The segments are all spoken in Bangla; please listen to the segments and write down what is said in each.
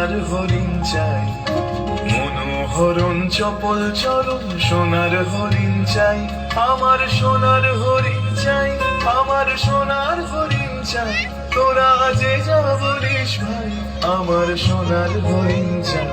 সোনার হরিণ চাই, মনোহরণ চপল চরণ সোনার হরিণ চাই, আমার সোনার হরিণ চাই, আমার সোনার হরিণ চাই। তোরা যে যা বলিস ভাই, আমার সোনার হরিণ চাই।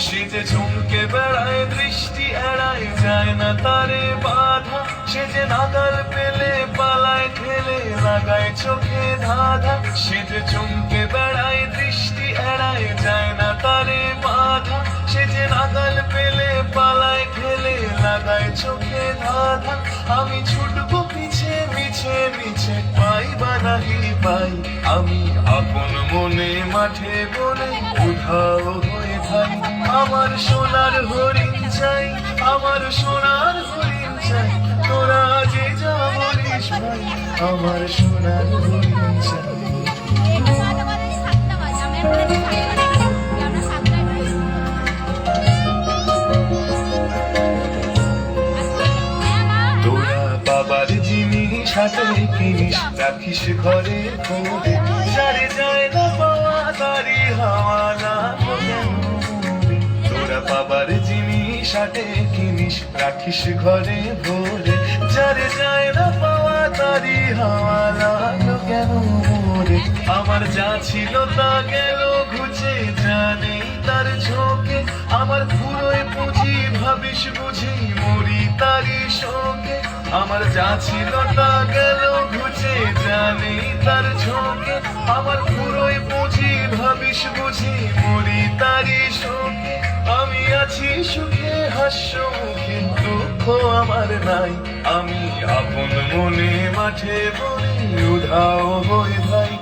শীতে চমকে বেড়ায়, দৃষ্টি এড়ায়, যায় না তারে বাধা। সে যে নাগাল পেলে পালায় ঠেলে, লাগায় চোখে ধাঁধা। শীতে চমকে বেড়ায়, দৃষ্টি এড়ায়, যায় না তারে বাধা। সে যে নাগাল পেলে পালায় ঠেলে, লাগায় চোখে ধাঁধা। আমি ছুটবো পিছে মিছে মিছে, পাই বা নাহি পাই। আমি আপন মনে মাঠে বলে উধাও হয়ে থাই। আমার সোনার হরিণ চাই, আমার সোনার হরিণ চাই। তোরা যে যা বলিস ভাই, আমার সোনার হরিণ চাই। তোরা বাবার জিনিস হাতে কিনিস, রাখিস ঘরে ভরে। যারে যায় না পাওয়া তারি হাওয়ালা। তোরা বাবার জিনিস হাতে কিনিস, রাখিস ঘরে ভরে। যারে যায় না পাওয়া তারি হাওয়ালা কেন মোরে। আমার যা ছিল তা গেল ঘুচে, জানে তার ঝোঁকে। আমার পুরোয় পুঁজি ভাবিস বুঝি, মরি তারি শোকে। আমার যা ছিল তা গেল ঘুচে, জানে তার ঝোঁকে। আমার পুরোয় পুঁজি ভাবিস বুঝি, মরি তারি শোকে। আমি আছি সুখে হাস্য মুখে, দুঃখ আমার নাই। আমি আপন মনে মাঠে বলি উধাও হয়ে ভাই।